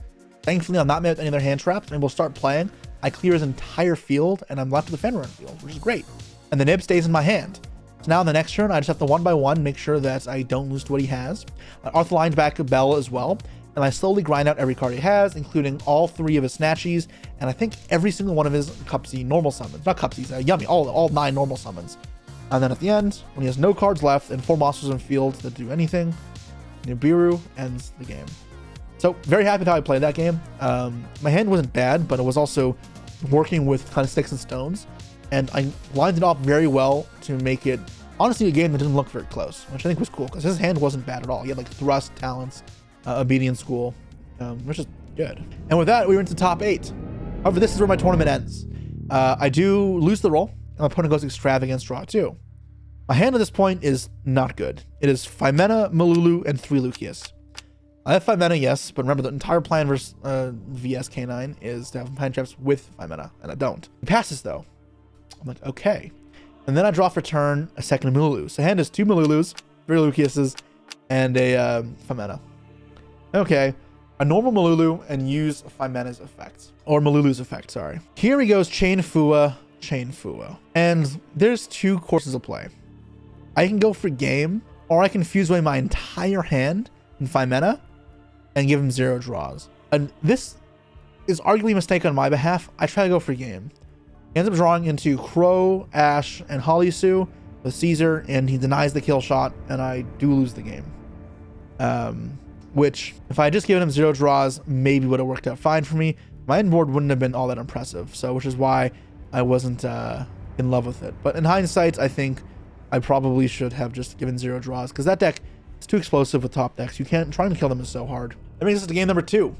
Thankfully, I'm not met with any other hand traps, and we'll start playing. I clear his entire field, and I'm left with the Fenrir field, which is great. And the Nib stays in my hand. So now on the next turn, I just have to 1 by 1 make sure that I don't lose to what he has. Arthur-Lion's back to Bell as well, and I slowly grind out every card he has, including all 3 of his Snatchies, and I think every single one of his Cupsy normal summons. Not Cupsies, Yummy, all 9 normal summons. And then at the end, when he has no cards left and 4 monsters in field that do anything, Nibiru ends the game. So very happy with how I played that game. My hand wasn't bad, but it was also working with kind of sticks and stones, and I lined it up very well to make it honestly a game that didn't look very close, which I think was cool because his hand wasn't bad at all. He had like Thrust, Talents, Obedience School, which is good. And with that, we were into top 8. However, this is where my tournament ends. I do lose the roll, and my opponent goes Extravagance, draw 2. My hand at this point is not good. It is 5 mana, Malulu, and 3 Lucius. I have 5 mana, yes, but remember the entire plan versus VS K9 is to have Pine Traps with 5 mana, and I don't. He passes though. I'm like, okay. And then I draw for turn a second Malulu. So hand is 2 Malulus, 3 Luciuses, and a 5 mana. Okay, a normal Malulu and use 5 mana's effect. Or Malulu's effect, sorry. Here he goes Chain Fua, Chain Fua. And there's 2 courses of play. I can go for game, or I can fuse away my entire hand in 5 mana and give him 0 draws. And this is arguably a mistake on my behalf. I try to go for game. He ends up drawing into Crow, Ash, and Holisu with Caesar, and he denies the kill shot, and I do lose the game. Which, if I had just given him 0 draws, maybe would have worked out fine for me. My end board wouldn't have been all that impressive, so which is why I wasn't in love with it. But in hindsight, I think I probably should have just given 0 draws, because that deck is too explosive with top decks. You can't, trying to kill them is so hard. That brings us to game number 2,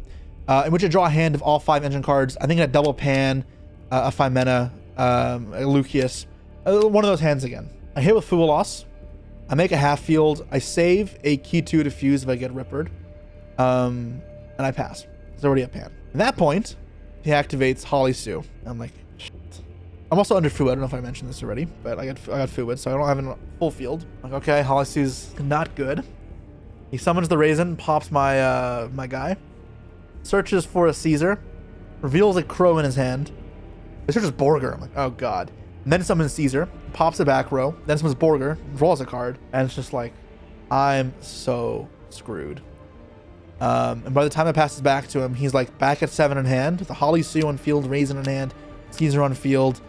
in which I draw a hand of all 5 engine cards. I think a double pan, a 5 mana, a Lucius, one of those hands again. I hit with Fua Loss. I make a half field. I save a key 2 to fuse if I get Rippered. And I pass. It's already a pan. At that point, he activates Holisu. I'm like, shit. I'm also under Fua. I don't know if I mentioned this already, but I got Fua, so I don't have a full field. I'm like, okay, Holisu's not good. He summons the Raisin, pops my my guy, searches for a Caesar, reveals a Crow in his hand. He searches Borger. I'm like, oh god. And then summons Caesar, pops a back row, then summons Borger, draws a card, and it's just like, I'm so screwed. And by the time it passes back to him, he's like back at 7 in hand, with a Holisu on field, Raisin in hand, Caesar on field,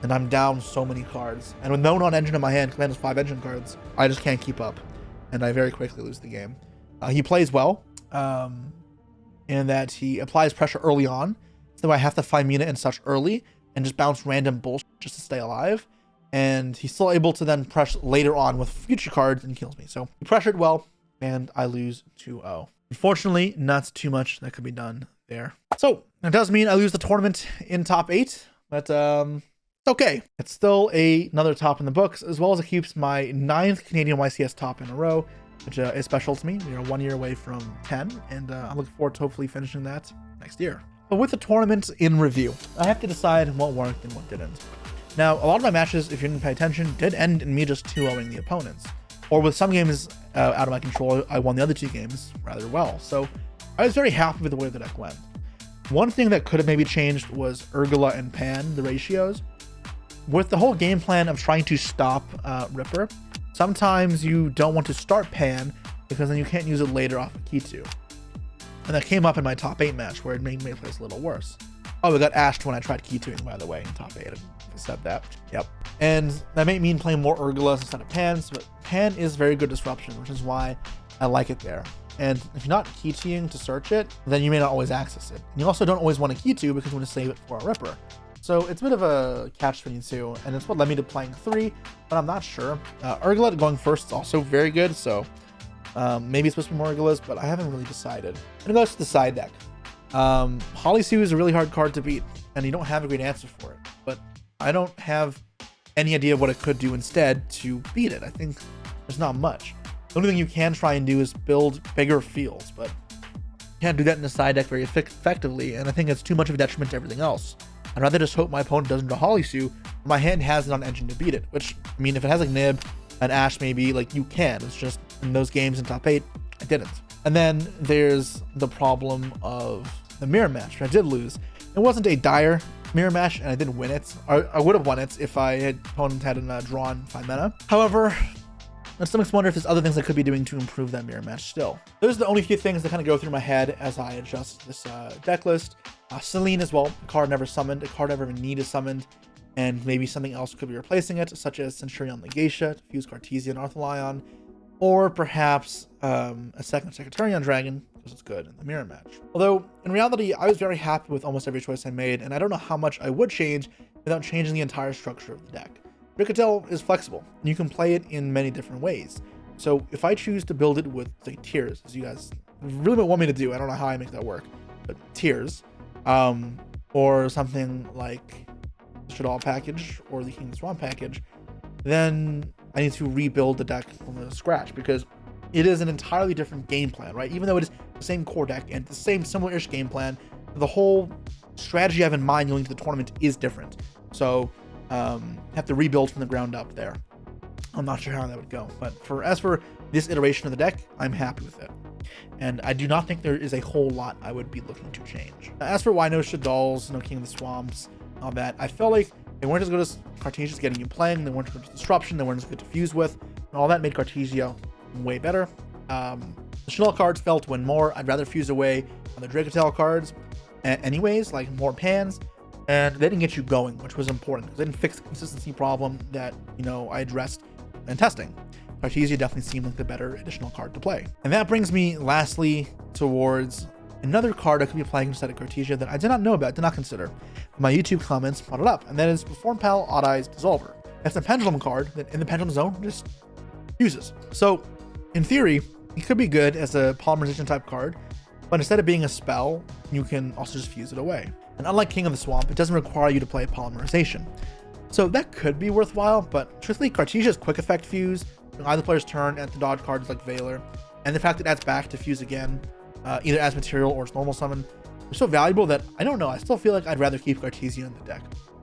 and I'm down so many cards. And with no non-engine in my hand, command is 5 engine cards, I just can't keep up. And I very quickly lose the game. He plays well, in that he applies pressure early on, so I have to find Mina and such early, and just bounce random bullshit just to stay alive. And he's still able to then press later on with future cards and kills me. So he pressured well, and I lose 2-0. Unfortunately, not too much that could be done there. So it does mean I lose the tournament in top 8, but it's okay. It's still another top in the books, as well as it keeps my 9th Canadian YCS top in a row, which is special to me. We're 1 year away from 10, and I'm looking forward to hopefully finishing that next year. But with the tournament in review, I have to decide what worked and what didn't. Now, a lot of my matches, if you didn't pay attention, did end in me just 2-0ing the opponents. Or with some games out of my control, I won the other 2 games rather well. So I was very happy with the way the deck went. One thing that could have maybe changed was Urgula and Pan, the ratios. With the whole game plan of trying to stop Ripper, sometimes you don't want to start Pan because then you can't use it later off of Key 2. And that came up in my top 8 match where it made me play a little worse. Oh, we got ashed when I tried Key 2ing, by the way, in top 8. I said that. Yep. And that made me play more Urgulas instead of Pans, but Pan is very good disruption, which is why I like it there. And if you're not Key 2ing to search it, then you may not always access it. And you also don't always want to Key 2 because you want to save it for a Ripper. So it's a bit of a catch-22, and it's what led me to playing 3, but I'm not sure. Urgula going first is also very good, so maybe it's supposed to be more Urgulas, but I haven't really decided. And it goes to the side deck. Holisu is a really hard card to beat, and you don't have a great answer for it, but I don't have any idea what it could do instead to beat it. I think there's not much. The only thing you can try and do is build bigger fields, but you can't do that in the side deck very effectively, and I think it's too much of a detriment to everything else. I'd rather just hope my opponent doesn't draw Holisu, or my hand has it on engine to beat it, which, I mean, if it has like Nib and Ash maybe, like, you can. It's just in those games in top 8, I didn't. And then there's the problem of the mirror match, which I did lose. It wasn't a dire mirror match, and I didn't win it. I would have won it if I had opponent hadn't drawn 5 mana. However, And some makes me wonder if there's other things I could be doing to improve that mirror match still. Those are the only few things that kind of go through my head as I adjust this deck list. Celine as well, a card never summoned, a card never even needed summoned, and maybe something else could be replacing it, such as Centur-Ion the Geisha to fuse Cartesian Arthur-Lion, or perhaps a second Secretarian Dragon, because it's good in the mirror match. Although, in reality, I was very happy with almost every choice I made, and I don't know how much I would change without changing the entire structure of the deck. Dracotail is flexible, and you can play it in many different ways. So if I choose to build it with, say, tiers, as you guys really want me to do, I don't know how I make that work, but tiers, or something like the Shaddoll package or the King's Swamp package, then I need to rebuild the deck from scratch, because it is an entirely different game plan, right? Even though it is the same core deck and the same similar-ish game plan, the whole strategy I have in mind going to the tournament is different. So have to rebuild from the ground up there. I'm not sure how that would go, but as for this iteration of the deck, I'm happy with it. And I do not think there is a whole lot I would be looking to change. As for why no Shaddolls, no King of the Swamps, all that, I felt like they weren't as good as Cartesia's getting you playing, they weren't as good as Disruption, they weren't as good to fuse with, and all that made TierZero way better. The Shaddoll cards felt to win more. I'd rather fuse away on the Dracotail cards anyways, like more pans, and they didn't get you going, which was important, because they didn't fix the consistency problem that, you know, I addressed in testing. TierZero definitely seemed like the better additional card to play. And that brings me lastly towards another card I could be playing instead of TierZero that I did not know about, did not consider. My YouTube comments brought it up, and that is Perform Pal Odd Eyes Dissolver. It's a pendulum card that in the pendulum zone just fuses. So in theory, it could be good as a polymerization type card, but instead of being a spell, you can also just fuse it away. And unlike King of the Swamp, it doesn't require you to play polymerization. So that could be worthwhile, but truthfully, TierZero's quick effect fuse on either player's turn and to dodge cards like Veiler, and the fact it adds back to fuse again, either as material or as normal summon, are so valuable that I don't know, I still feel like I'd rather keep TierZero in the deck.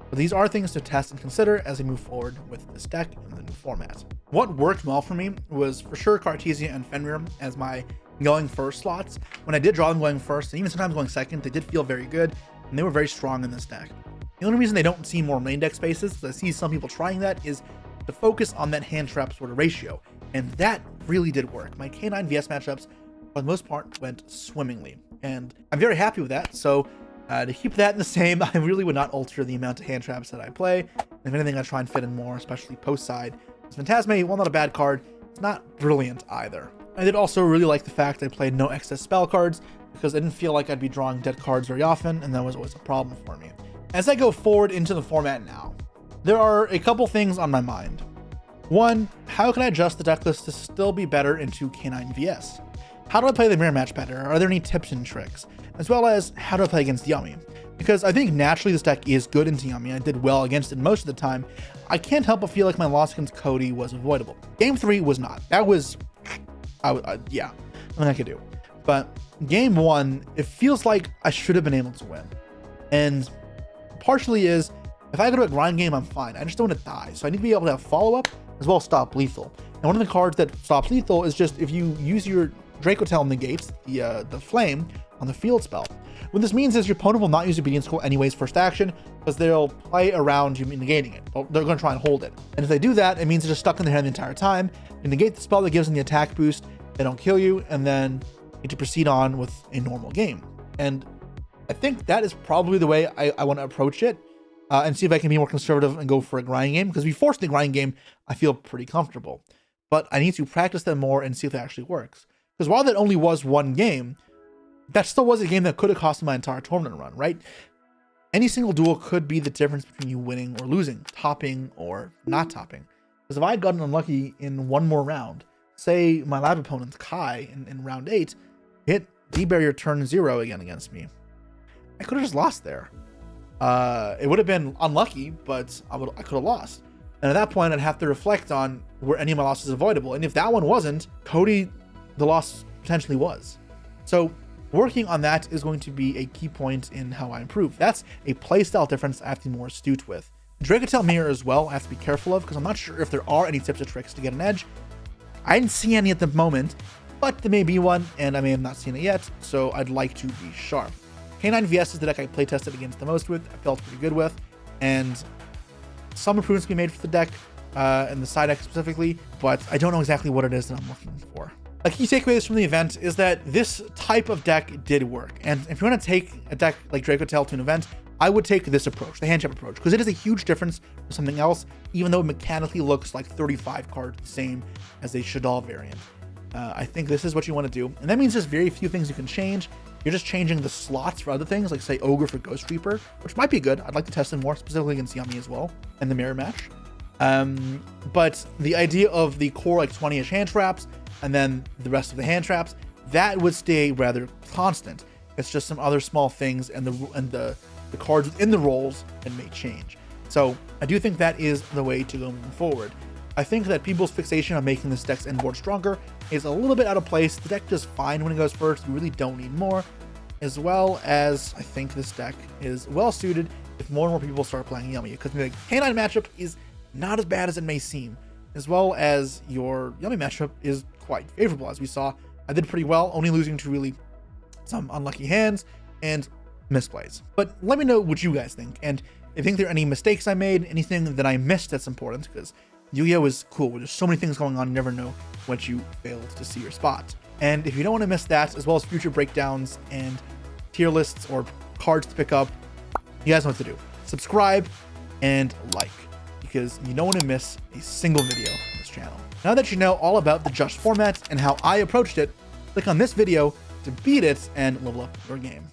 But these are things to test and consider as we move forward with this deck in the new format. What worked well for me was for sure TierZero and Fenrir as my going first slots. When I did draw them going first, and even sometimes going second, they did feel very good, and they were very strong in this deck. The only reason they don't see more main deck spaces, because I see some people trying that, is to focus on that hand trap sort of ratio, and that really did work. My K9 VS matchups, for the most part, went swimmingly, and I'm very happy with that. So to keep that in the same, I really would not alter the amount of hand traps that I play. If anything, I try and fit in more, especially post side. Phantasme, while not a bad card, it's not brilliant either. I did also really like the fact I played no excess spell cards, because I didn't feel like I'd be drawing dead cards very often, and that was always a problem for me. As I go forward into the format now, there are a couple things on my mind. One, how can I adjust the deck list to still be better into K9 VS? How do I play the mirror match better? Are there any tips and tricks? As well as, how do I play against Yummy? Because I think naturally this deck is good into Yummy. I did well against it most of the time. I can't help but feel like my loss against Cody was avoidable. Game 3 was not. That was, yeah, nothing I could do. But game 1, it feels like I should have been able to win. And partially is, if I go to a grind game, I'm fine. I just don't want to die. So I need to be able to have follow-up as well as stop lethal. And one of the cards that stops lethal is just if you use your Draco-Tail negates the flame on the field spell. What this means is your opponent will not use Obedience Scroll anyways first action, because they'll play around you negating it. They're going to try and hold it. And if they do that, it means it's just stuck in their hand the entire time. You negate the spell that gives them the attack boost, they don't kill you, and then you need to proceed on with a normal game. And I think that is probably the way I want to approach it, and see if I can be more conservative and go for a grind game, because we forced the grind game, I feel pretty comfortable. But I need to practice them more and see if it actually works. Because while that only was one game, that still was a game that could have cost me my entire tournament run, right? Any single duel could be the difference between you winning or losing, topping or not topping. Because if I had gotten unlucky in one more round, say my lab opponent Kai in round 8 hit D-Barrier turn 0 again against me, I could have just lost there. It would have been unlucky, but I could have lost. And at that point, I'd have to reflect on were any of my losses avoidable. And if that one wasn't, Cody, the loss potentially was. So working on that is going to be a key point in how I improve. That's a playstyle difference I have to be more astute with. Dracotail mirror as well, I have to be careful of, because I'm not sure if there are any tips or tricks to get an edge. I didn't see any at the moment, but there may be one, and I may have not seen it yet, so I'd like to be sharp. K9 VS is the deck I playtested against the most with, I felt pretty good with, and some improvements can be made for the deck, in the side deck specifically, but I don't know exactly what it is that I'm looking for. A key takeaways from the event is that this type of deck did work. And if you want to take a deck like Draco-Tail to an event, I would take this approach, the hand trap approach, because it is a huge difference from something else, even though it mechanically looks like 35 cards the same as a Shaddoll variant. I think this is what you want to do. And that means there's very few things you can change. You're just changing the slots for other things, like say Ogre for Ghost Reaper, which might be good. I'd like to test it more, specifically against Yummy as well, and the mirror match. But the idea of the core like 20-ish hand traps, and then the rest of the hand traps, that would stay rather constant. It's just some other small things and the cards within the rolls that may change. So I do think that is the way to go moving forward. I think that people's fixation on making this deck's end board stronger is a little bit out of place. The deck does fine when it goes first. You really don't need more. As well as I think this deck is well suited if more and more people start playing Yummy, because the Canine matchup is not as bad as it may seem, as well as your Yummy matchup is quite favorable. As we saw, I did pretty well, only losing to really some unlucky hands and misplays. But let me know what you guys think, and if you think there are any mistakes I made, anything that I missed that's important, because YuGiOh is cool. There's so many things going on, you never know what you failed to see or spot. And if you don't want to miss that, as well as future breakdowns and tier lists or cards to pick up, you guys know what to do. Subscribe and like, because you don't want to miss a single video on this channel. Now that you know all about the Just format and how I approached it, click on this video to beat it and level up your game.